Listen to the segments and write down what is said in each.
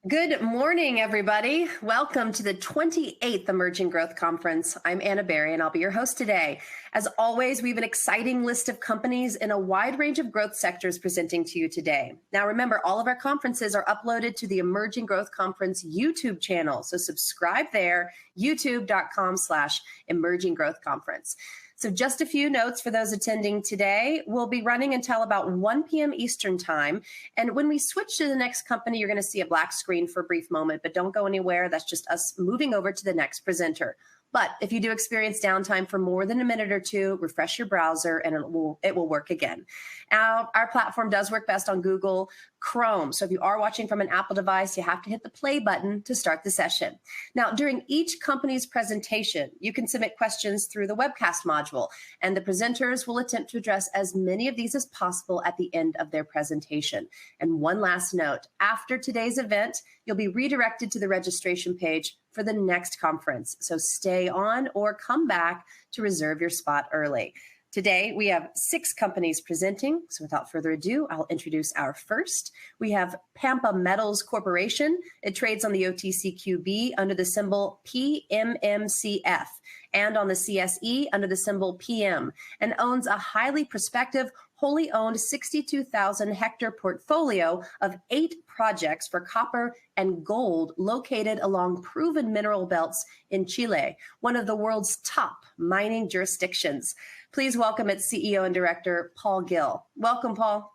Good morning, everybody. Welcome to the 28th Emerging Growth Conference. I'm Anna Berry, and I'll be your host today. As always, we have an exciting list of companies in a wide range of growth sectors presenting to you today. Now, remember, all of our conferences are uploaded to the Emerging Growth Conference YouTube channel, so subscribe there, youtube.com/Emerging Growth Conference. So just a few notes for those attending today. We'll be running until about 1 p.m. Eastern time. And when we switch to the next company, you're going to see a black screen for a brief moment, but don't go anywhere. That's just us moving over to the next presenter. But if you do experience downtime for more than a minute or two, refresh your browser and it will work again. Our platform does work best on Google Chrome. So if you are watching from an Apple device, you have to hit the play button to start the session. Now, during each company's presentation, you can submit questions through the webcast module, and the presenters will attempt to address as many of these as possible at the end of their presentation. And one last note, after today's event, you'll be redirected to the registration page for the next conference. So stay on or come back to reserve your spot early. Today, we have 6 companies presenting. So without further ado, I'll introduce our first. We have Pampa Metals Corporation. It trades on the OTCQB under the symbol PMMCF and on the CSE under the symbol PM, and owns a highly prospective, wholly owned 62,000 hectare portfolio of 8 projects for copper and gold located along proven mineral belts in Chile, one of the world's top mining jurisdictions. Please welcome its CEO and director, Paul Gill. Welcome, Paul.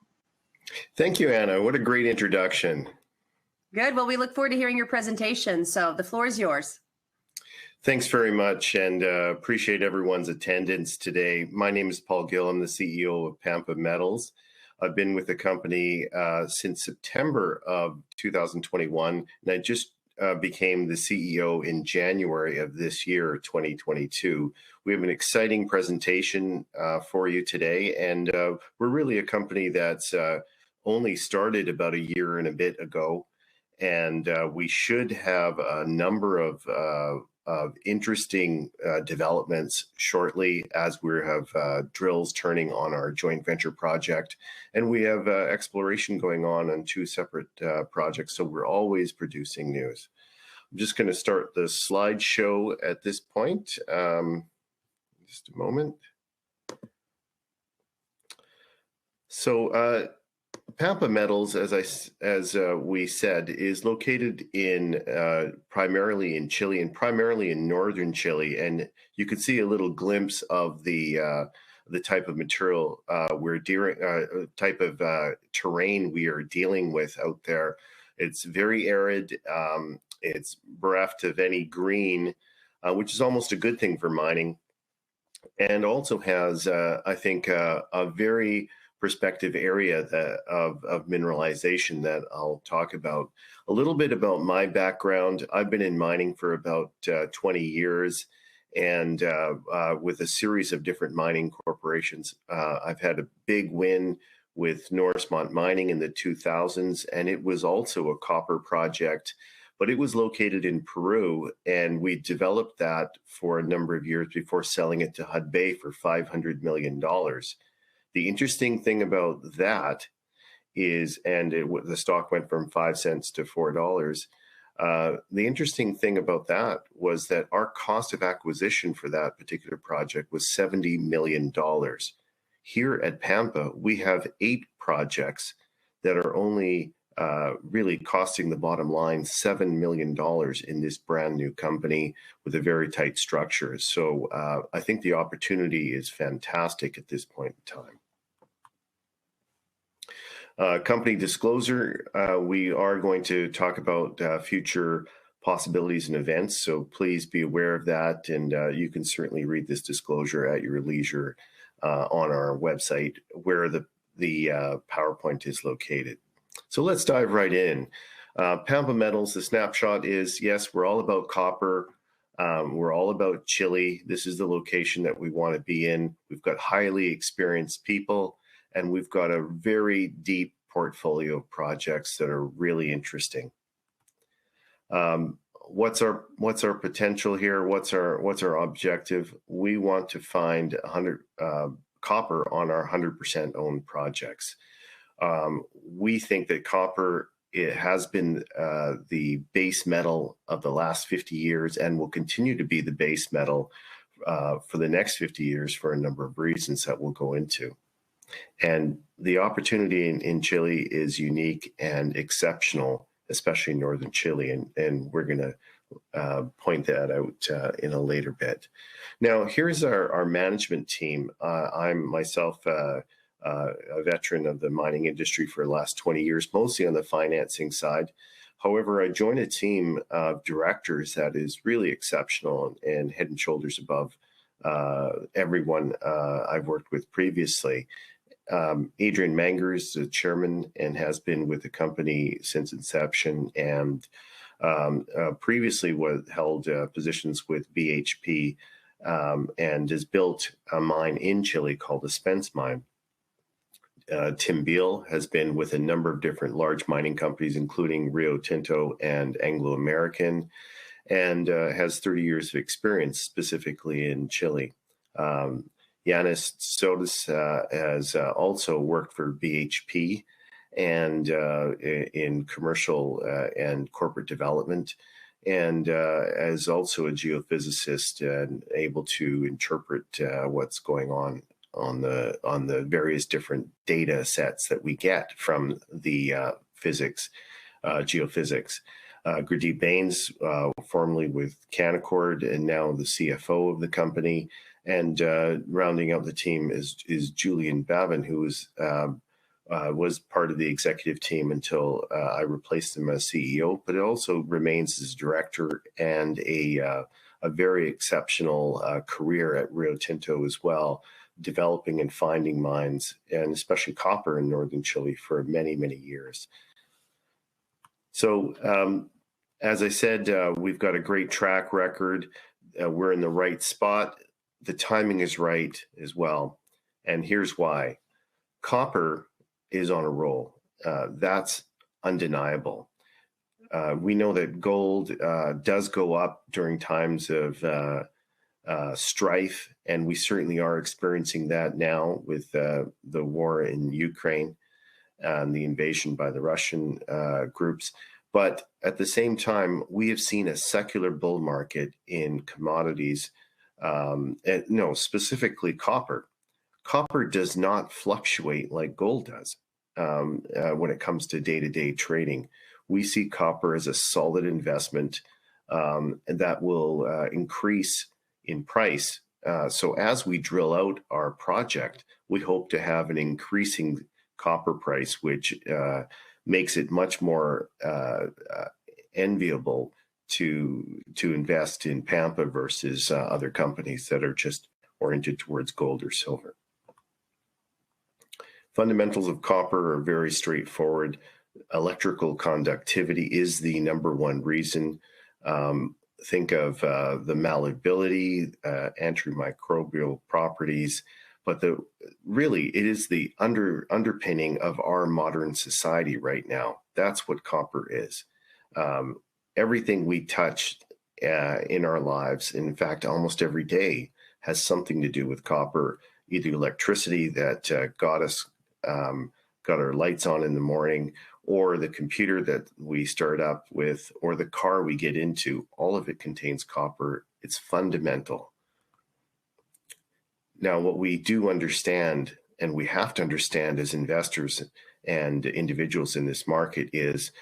Thank you, Anna. What a great introduction. Good. Well, we look forward to hearing your presentation. So the floor is yours. Thanks very much, and appreciate everyone's attendance today. My name is Paul Gill. I'm the CEO of Pampa Metals. I've been with the company since September of 2021, and I just became the CEO in January of this year, 2022. We have an exciting presentation for you today, and we're really a company that's only started about a year and a bit ago, and we should have a number of interesting developments shortly as we have drills turning on our joint venture project, and we have exploration going on 2 separate projects, so we're always producing news. I'm just going to start the slideshow at this point. Just a moment. So Pampa Metals, as we said, is located in primarily in Chile and primarily in northern Chile, and you can see a little glimpse of the type of material type of terrain we are dealing with out there. It's very arid. It's bereft of any green, which is almost a good thing for mining, and also has, I think, a very prospective area of mineralization that I'll talk about. A little bit about my background. I've been in mining for about 20 years, and with a series of different mining corporations. I've had a big win with Norsemont Mining in the 2000s, and it was also a copper project, but it was located in Peru, and we developed that for a number of years before selling it to Hudbay for $500 million. The interesting thing about that is, and the stock went from 5 cents to $4. The interesting thing about that was that our cost of acquisition for that particular project was $70 million. Here at Pampa, we have 8 projects that are only really costing the bottom line $7 million in this brand new company with a very tight structure. So I think the opportunity is fantastic at this point in time. Company disclosure, we are going to talk about future possibilities and events, so please be aware of that, and you can certainly read this disclosure at your leisure on our website where the PowerPoint is located. So let's dive right in. Pampa Metals, the snapshot is, yes, we're all about copper. We're all about Chile. This is the location that we want to be in. We've got highly experienced people, and we've got a very deep portfolio of projects that are really interesting. What's our potential here? What's our objective? We want to find 100 copper on our 100% owned projects. We think that copper It has been the base metal of the last 50 years and will continue to be the base metal for the next 50 years for a number of reasons that we'll go into. And the opportunity in Chile is unique and exceptional, especially in northern Chile. And we're going to point that out in a later bit. Now, here's our management team. I'm myself a veteran of the mining industry for the last 20 years, mostly on the financing side. However, I joined a team of directors that is really exceptional and head and shoulders above everyone I've worked with previously. Adrian Manger is the chairman and has been with the company since inception, and previously held positions with BHP and has built a mine in Chile called the Spence Mine. Tim Beal has been with a number of different large mining companies, including Rio Tinto and Anglo American, and has 30 years of experience specifically in Chile. Yanis Sotis has also worked for BHP and in commercial and corporate development, and is also a geophysicist and able to interpret what's going on the various different data sets that we get from the geophysics. Gurdeep Bains, formerly with Canaccord and now the CFO of the company. And rounding out the team is Julian Babin, who was part of the executive team until I replaced him as CEO, but it also remains as director and a very exceptional career at Rio Tinto as well, developing and finding mines, and especially copper in northern Chile for many, many years. So as I said, we've got a great track record. We're in the right spot. The timing is right as well. And here's why. Copper is on a roll. That's undeniable. We know that gold does go up during times of strife, and we certainly are experiencing that now with the war in Ukraine and the invasion by the Russian groups. But at the same time, we have seen a secular bull market in commodities. No, specifically copper. Copper does not fluctuate like gold does when it comes to day-to-day trading. We see copper as a solid investment that will increase in price. So as we drill out our project, we hope to have an increasing copper price, which makes it much more enviable to invest in Pampa versus other companies that are just oriented towards gold or silver. Fundamentals of copper are very straightforward. Electrical conductivity is the number one reason. Think of the malleability, antimicrobial properties, but really it is the underpinning of our modern society right now. That's what copper is. Everything we touch in our lives, in fact, almost every day, has something to do with copper. Either electricity that got our lights on in the morning, or the computer that we start up with, or the car we get into. All of it contains copper. It's fundamental. Now, what we do understand, and we have to understand as investors and individuals in this market, is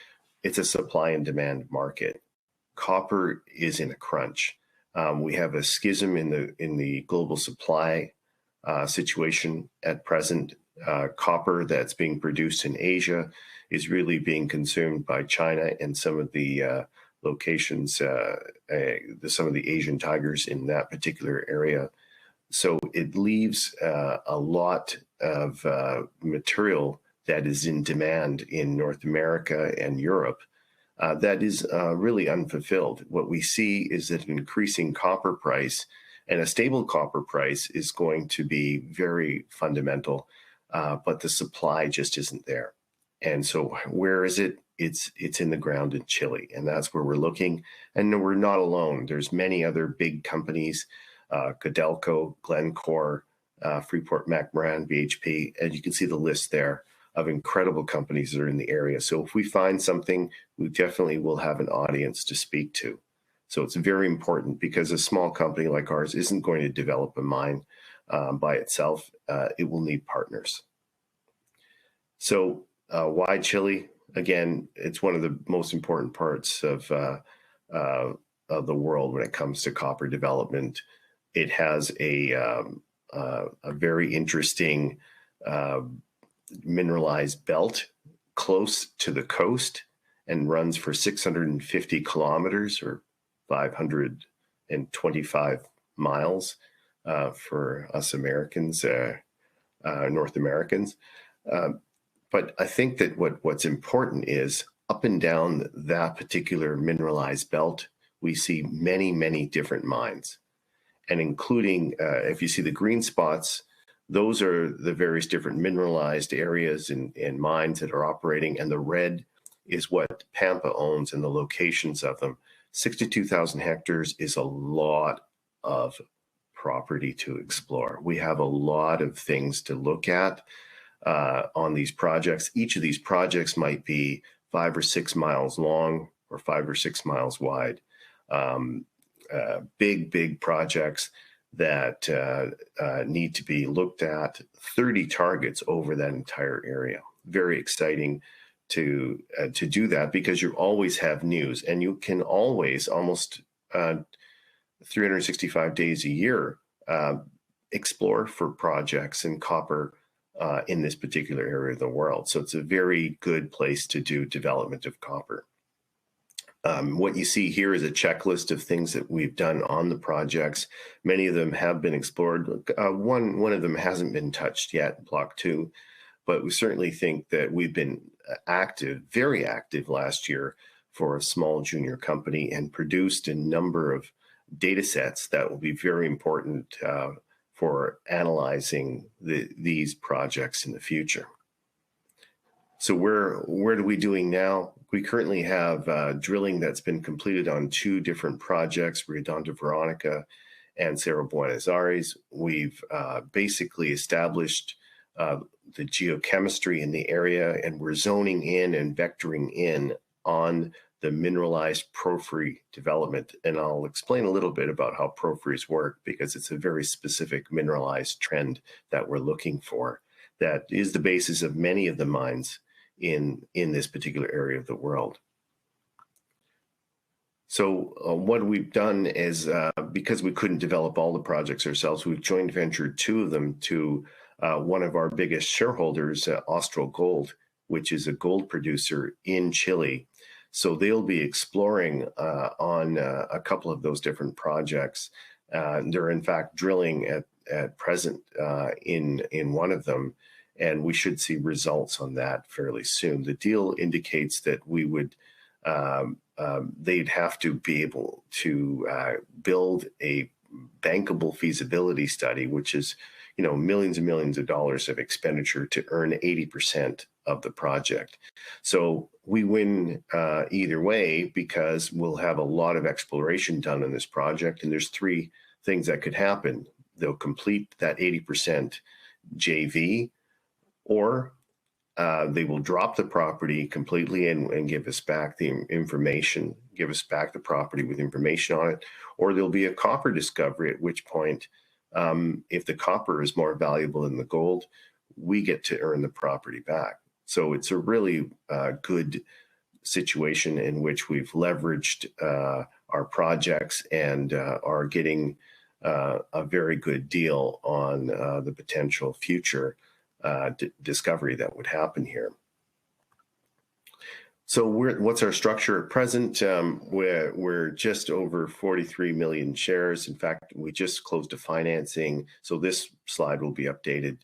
it's a supply and demand market. Copper is in a crunch. We have a schism in the global supply situation at present. Copper that's being produced in Asia is really being consumed by China and some of the locations, some of the Asian tigers in that particular area. So it leaves a lot of material that is in demand in North America and Europe that is really unfulfilled. What we see is that an increasing copper price and a stable copper price is going to be very fundamental, but the supply just isn't there. And so where is it? It's in the ground in Chile, and that's where we're looking. And we're not alone. There's many other big companies, Codelco, Glencore, Freeport-McMoRan, BHP, and you can see the list there of incredible companies that are in the area. So if we find something, we definitely will have an audience to speak to. So it's very important, because a small company like ours isn't going to develop a mine by itself. It will need partners. So why Chile? Again, it's one of the most important parts of the world when it comes to copper development. It has a very interesting mineralized belt close to the coast and runs for 650 kilometers, or 525 miles for us Americans, North Americans. But I think that what's important is up and down that particular mineralized belt, we see many, many different mines. And including, if you see the green spots, those are the various different mineralized areas and mines that are operating. And the red is what Pampa owns and the locations of them. 62,000 hectares is a lot of property to explore. We have a lot of things to look at on these projects. Each of these projects might be 5 or 6 miles long or 5 or 6 miles wide. Big projects that need to be looked at. 30 targets over that entire area. Very exciting to do that, because you always have news, and you can always, almost 365 days a year, explore for projects in copper in this particular area of the world. So it's a very good place to do development of copper. What you see here is a checklist of things that we've done on the projects. Many of them have been explored. One of them hasn't been touched yet, Block 2, but we certainly think that we've been active, very active last year for a small junior company, and produced a number of data sets that will be very important for analyzing these projects in the future. So where are we doing now? We currently have drilling that's been completed on 2 different projects, Rio Dondo Veronica and Cerro Buenos Aires. We've basically established the geochemistry in the area, and we're zoning in and vectoring in on the mineralized porphyry development. And I'll explain a little bit about how porphyries work, because it's a very specific mineralized trend that we're looking for. That is the basis of many of the mines in this particular area of the world. So what we've done is, because we couldn't develop all the projects ourselves, we've joint ventured 2 of them to one of our biggest shareholders, Austral Gold, which is a gold producer in Chile. So they'll be exploring on a couple of those different projects. They're in fact drilling at present in one of them, and we should see results on that fairly soon. The deal indicates that we would, they'd have to be able to build a bankable feasibility study, which is, millions and millions of dollars of expenditure to earn 80% of the project. So we win either way, because we'll have a lot of exploration done in this project. And there's 3 things that could happen. They'll complete that 80% JV, or they will drop the property completely and give us back the information, give us back the property with information on it, or there'll be a copper discovery, at which point, if the copper is more valuable than the gold, we get to earn the property back. So it's a really good situation in which we've leveraged our projects and are getting a very good deal on the potential future discovery that would happen here. So what's our structure at present? We're just over 43 million shares. In fact, we just closed a financing, so this slide will be updated.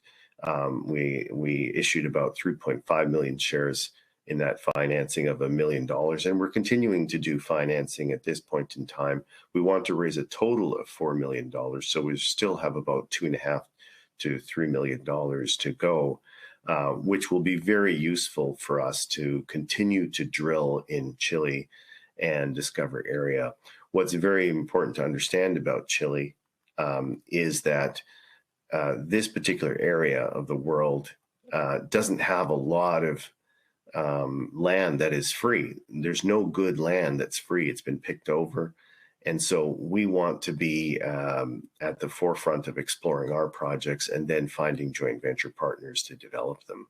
We issued about 3.5 million shares in that financing of $1 million, and we're continuing to do financing at this point in time. We want to raise a total of $4 million, so we still have about $2.5 to $3 million to go, which will be very useful for us to continue to drill in Chile and discover area. What's very important to understand about Chile is that this particular area of the world doesn't have a lot of land that is free. There's no good land that's free. It's been picked over. And so we want to be at the forefront of exploring our projects and then finding joint venture partners to develop them.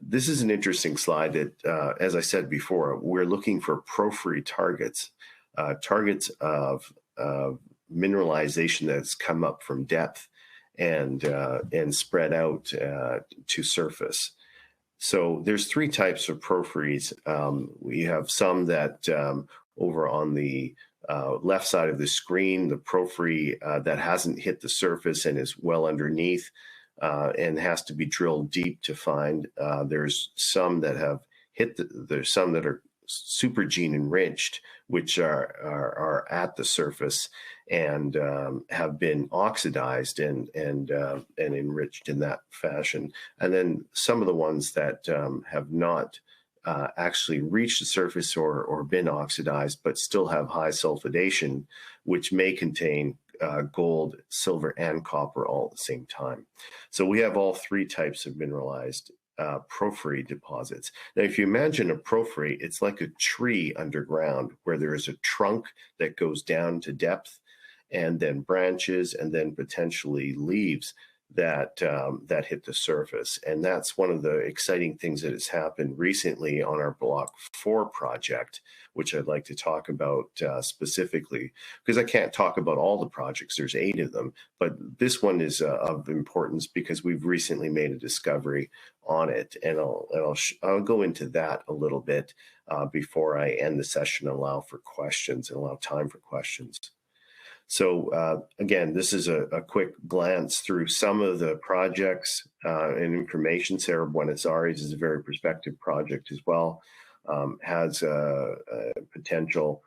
This is an interesting slide that, as I said before, we're looking for porphyry targets, targets of mineralization that's come up from depth and spread out to surface. So there's three types of porphyries. We have some that over on the left side of the screen, the porphyry that hasn't hit the surface and is well underneath and has to be drilled deep to find. There's some that have hit, there's some that are supergene enriched, which are at the surface and have been oxidized and enriched in that fashion. And then some of the ones that have not actually reached the surface or been oxidized, but still have high sulfidation, which may contain gold, silver, and copper all at the same time. So we have all three types of mineralized porphyry deposits. Now, if you imagine a porphyry, it's like a tree underground where there is a trunk that goes down to depth and then branches and then potentially leaves that hit the surface. And that's one of the exciting things that has happened recently on our Block 4 project, which I'd like to talk about specifically, because I can't talk about all the projects. There's 8 of them, but this one is of importance because we've recently made a discovery on it. And I'll go into that a little bit before I end the session and allow for questions and allow time for questions. So again, this is a quick glance through some of the projects and information. Cerro Buenos Aires is a very prospective project as well. Has a potential.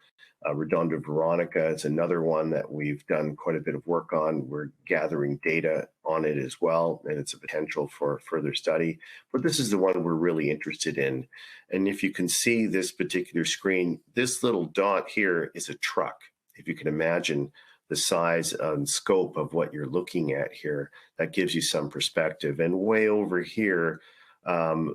Redondo Veronica is another one that we've done quite a bit of work on. We're gathering data on it as well, and it's a potential for further study. But this is the one we're really interested in. And if you can see this particular screen, this little dot here is a truck. If you can imagine the size and scope of what you're looking at here, that gives you some perspective. And way over here,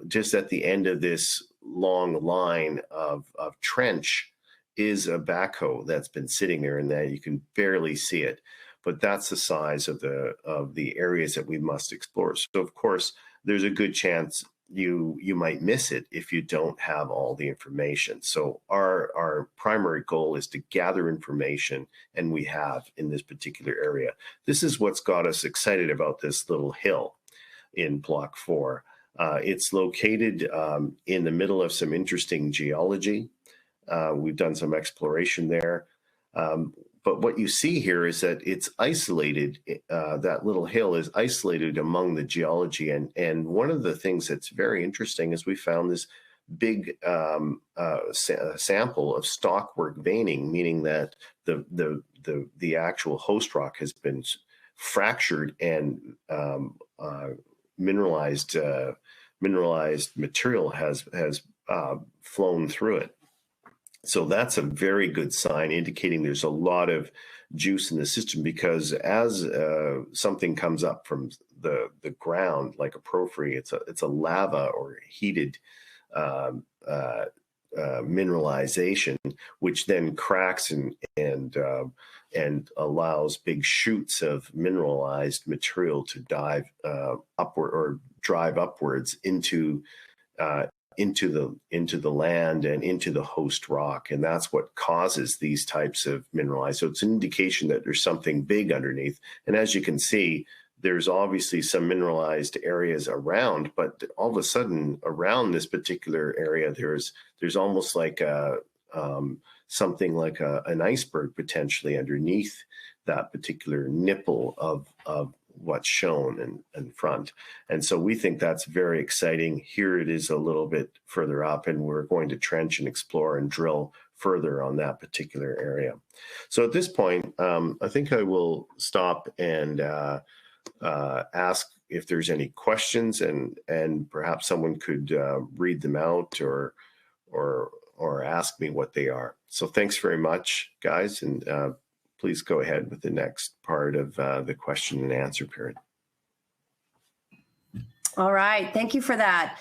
just at the end of this long line of trench is a backhoe that's been sitting there, and that you can barely see it. But that's the size of the areas that we must explore. So of course, there's a good chance you might miss it if you don't have all the information. So our primary goal is to gather information, and we have in this particular area. This is what's got us excited about this little hill in Block 4. It's located in the middle of some interesting geology. We've done some exploration there. But what you see here is that it's isolated, that little hill is isolated among the geology. And one of the things that's very interesting is we found this big sample of stockwork veining, meaning that the actual host rock has been fractured and mineralized material has flown through it. So that's a very good sign, indicating there's a lot of juice in the system, because as something comes up from the ground, like a porphyry, it's a lava or heated mineralization, which then cracks and allows big chutes of mineralized material to dive upward or drive upwards into the land and into the host rock. And that's what causes these types of mineralized. So it's an indication that there's something big underneath. And as you can see, there's obviously some mineralized areas around, but all of a sudden around this particular area, there's almost like something like an iceberg potentially underneath that particular nipple of what's shown in front. And so we think that's very exciting. Here it is a little bit further up, and we're going to trench and explore and drill further on that particular area. So at this point, I think I will stop and ask if there's any questions, and perhaps someone could read them out or ask me what they are. So thanks very much, guys, and please go ahead with the next part of the question and answer period. All right. Thank you for that.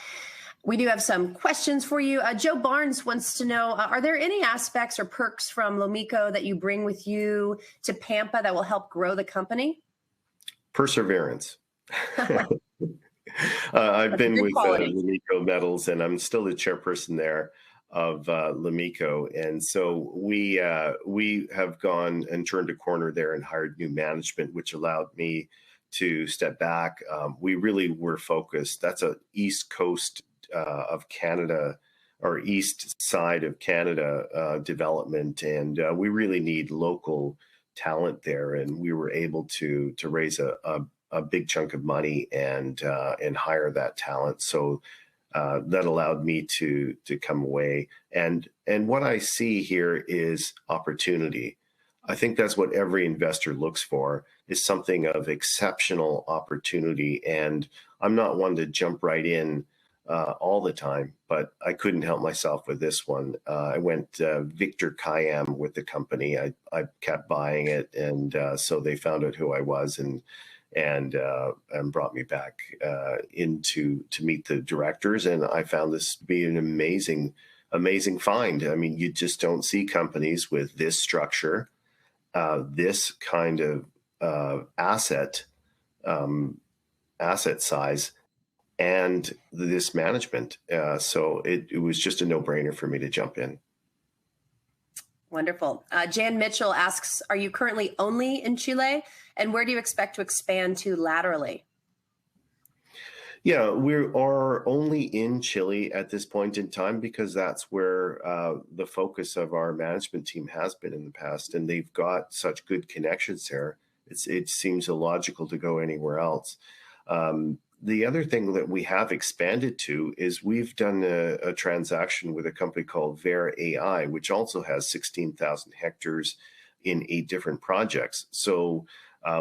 We do have some questions for you. Joe Barnes wants to know, are there any aspects or perks from Lomico that you bring with you to Pampa that will help grow the company? Perseverance. I've been with Pampa Metals, and I'm still the chairperson there of Lomico. And so we have gone and turned a corner there and hired new management, which allowed me to step back. We really were focused. That's a East Coast of Canada, or east side of Canada development, and we really need local talent there. And we were able to raise a big chunk of money and hire that talent. So that allowed me to come away. And what I see here is opportunity. I think that's what every investor looks for, is something of exceptional opportunity. And I'm not one to jump right in all the time, but I couldn't help myself with this one. I went Victor Kayam with the company. I kept buying it, and so they found out who I was and brought me back to meet the directors. And I found this to be an amazing find. I mean, you just don't see companies with this structure, this kind of asset size, and this management. So it was just a no-brainer for me to jump in. Wonderful. Jan Mitchell asks, are you currently only in Chile? And where do you expect to expand to laterally? Yeah, we are only in Chile at this point in time because that's where the focus of our management team has been in the past. And they've got such good connections there. It seems illogical to go anywhere else. The other thing that we have expanded to is we've done a transaction with a company called Ver AI, which also has 16,000 hectares in 8 different projects. So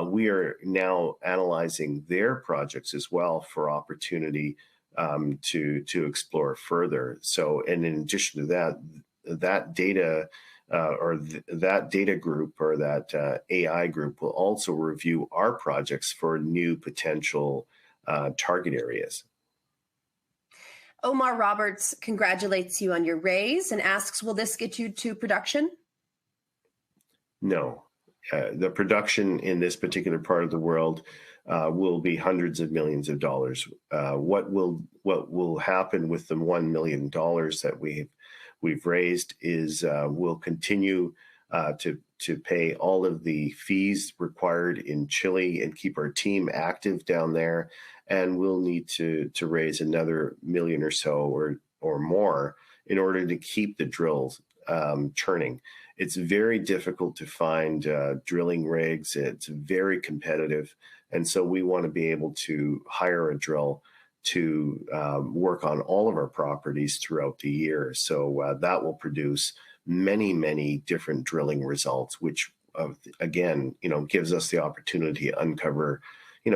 we are now analyzing their projects as well for opportunity to explore further. So, and in addition to that, that data that data group, or that AI group, will also review our projects for new potential target areas. Omar Roberts congratulates you on your raise and asks, will this get you to production? No. The production in this particular part of the world will be hundreds of millions of dollars. What will happen with the $1 million that we've raised is we'll continue to pay all of the fees required in Chile and keep our team active down there. And we'll need to raise another million or so or more in order to keep the drills churning. It's very difficult to find drilling rigs. It's very competitive. And so we want to be able to hire a drill to work on all of our properties throughout the year. So that will produce many, many different drilling results, which again, gives us the opportunity to uncover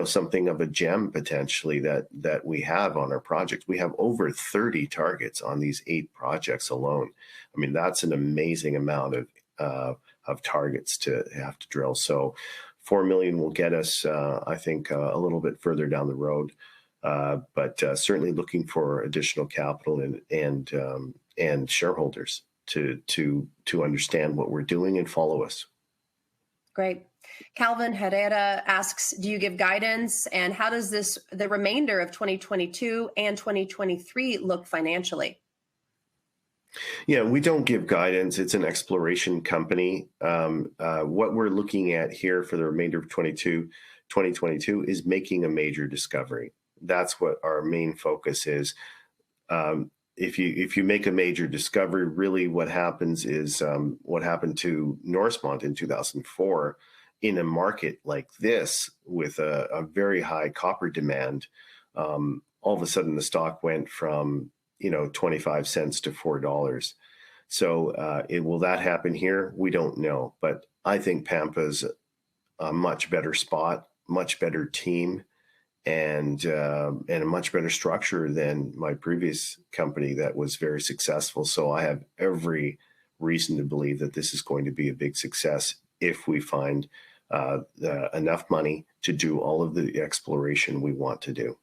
something of a gem potentially that we have on our project. We have over 30 targets on these 8 projects alone. I mean, that's an amazing amount of targets to have to drill. So 4 million will get us, I think, a little bit further down the road. But certainly looking for additional capital and shareholders to understand what we're doing and follow us. Great. Calvin Herrera asks, do you give guidance, and how does the remainder of 2022 and 2023 look financially? Yeah, we don't give guidance. It's an exploration company. What we're looking at here for the remainder of 2022 is making a major discovery. That's what our main focus is. If you make a major discovery, really what happens is what happened to Norsemont in 2004. In a market like this, with a very high copper demand, all of a sudden the stock went from 25 cents to $4. So will that happen here? We don't know, but I think Pampa's a much better spot, much better team, and a much better structure than my previous company that was very successful. So I have every reason to believe that this is going to be a big success if we find enough money to do all of the exploration we want to do.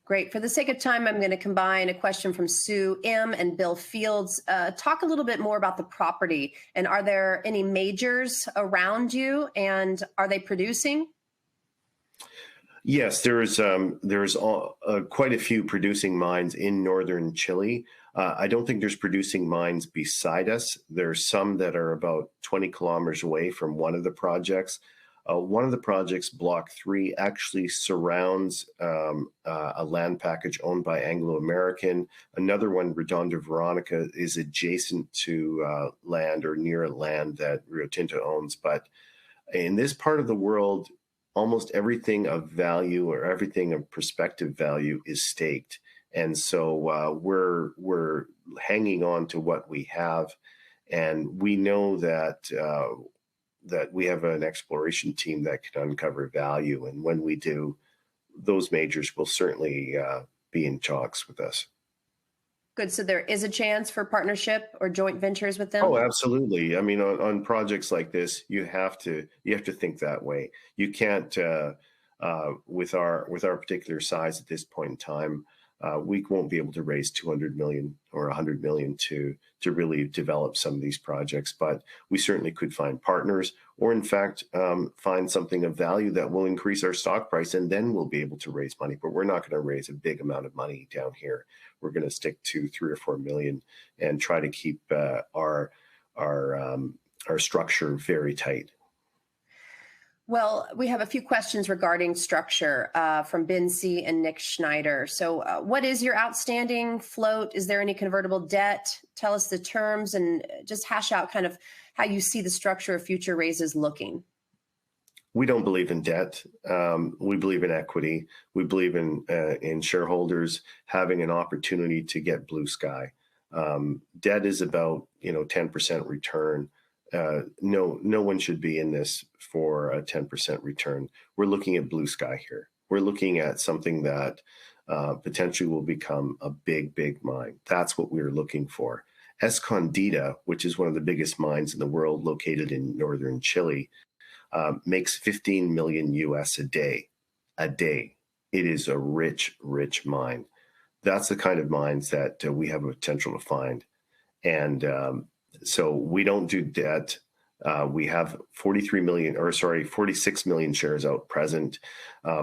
Great. For the sake of time, I'm going to combine a question from Sue M. and Bill Fields. Talk a little bit more about the property, and are there any majors around you, and are they producing? Yes, there's quite a few producing mines in northern Chile. I don't think there's producing mines beside us. There's some that are about 20 kilometers away from one of the projects. One of the projects, Block 3, actually surrounds a land package owned by Anglo American. Another one, Redonda Veronica, is adjacent to land or near land that Rio Tinto owns. But in this part of the world, almost everything of value or everything of prospective value is staked. And so we're hanging on to what we have. And we know that that we have an exploration team that can uncover value. And when we do, those majors will certainly be in talks with us. Good. So there is a chance for partnership or joint ventures with them? Oh, absolutely. I mean, on projects like this, you have to think that way. You can't with our particular size at this point in time, we won't be able to raise 200 million or 100 million to really develop some of these projects, but we certainly could find partners, or in fact, find something of value that will increase our stock price, and then we'll be able to raise money. But we're not going to raise a big amount of money down here. We're going to stick to 3 or 4 million and try to keep our structure very tight. Well, we have a few questions regarding structure from Ben C. and Nick Schneider. So what is your outstanding float? Is there any convertible debt? Tell us the terms and just hash out kind of how you see the structure of future raises looking. We don't believe in debt. We believe in equity. We believe in shareholders having an opportunity to get blue sky. Debt is about 10% return. No one should be in this for a 10% return. We're looking at blue sky here. We're looking at something that potentially will become a big mine. That's what we're looking for. Escondida, which is one of the biggest mines in the world located in northern Chile, makes 15 million US a day. It is a rich mine. That's the kind of mines that we have a potential to find. And so we don't do debt. We have 46 million shares out present.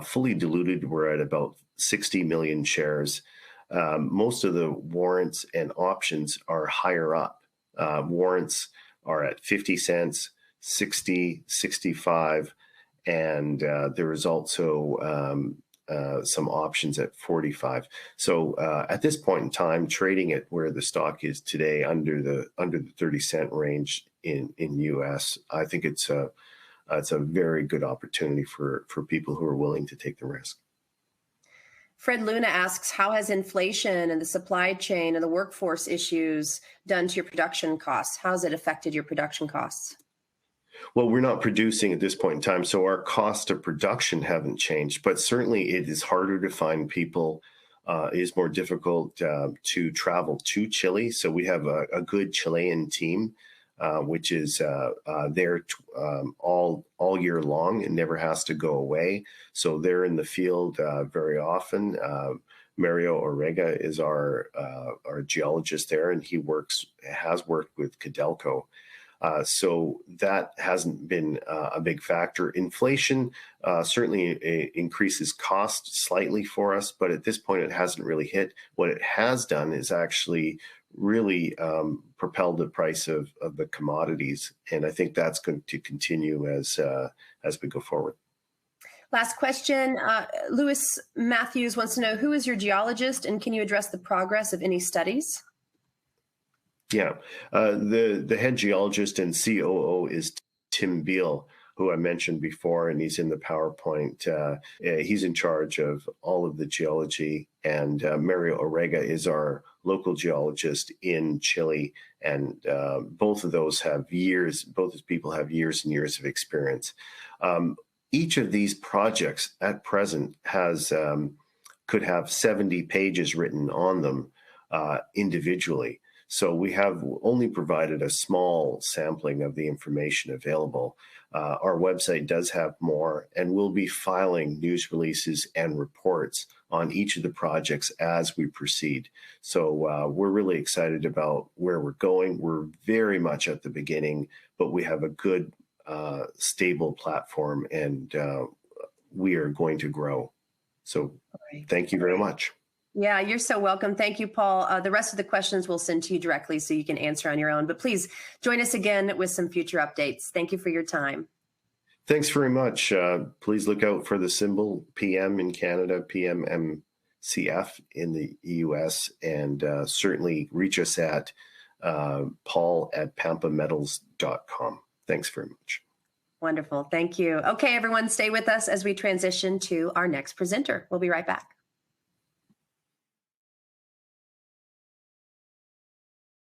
Fully diluted, we're at about 60 million shares. Most of the warrants and options are higher up. Warrants are at 50 cents, 60, 65, and there is also some options at 45. So at this point in time, trading it where the stock is today, under the 30-cent range in US, I think it's a very good opportunity for people who are willing to take the risk. Fred Luna asks, how has inflation and the supply chain and the workforce issues done to your production costs? How has it affected your production costs? Well, we're not producing at this point in time, so our cost of production haven't changed, but certainly it is harder to find people. It is more difficult to travel to Chile. So we have a good Chilean team, which is there all year long and never has to go away. So they're in the field very often. Mario Orega is our geologist there, and he has worked with Codelco. So that hasn't been a big factor. Inflation certainly increases cost slightly for us, but at this point it hasn't really hit. What it has done is actually really propelled the price of the commodities, and I think that's going to continue as we go forward. Last question. Lewis Matthews wants to know, who is your geologist, and can you address the progress of any studies? Yeah, the head geologist and COO is Tim Beal, who I mentioned before, and he's in the PowerPoint. He's in charge of all of the geology, and Mario Orega is our local geologist in Chile, and both of those have years. Both people have years and years of experience. Each of these projects at present could have 70 pages written on them individually. So we have only provided a small sampling of the information available. Our website does have more, and we'll be filing news releases and reports on each of the projects as we proceed. So we're really excited about where we're going. We're very much at the beginning, but we have a good, stable platform, and we are going to grow. So thank you very much. Yeah, you're so welcome. Thank you, Paul. The rest of the questions we'll send to you directly so you can answer on your own. But please join us again with some future updates. Thank you for your time. Thanks very much. Please look out for the symbol PM in Canada, PMMCF in the US, and certainly reach us at paul@pampametals.com. Thanks very much. Wonderful. Thank you. Okay, everyone, stay with us as we transition to our next presenter. We'll be right back.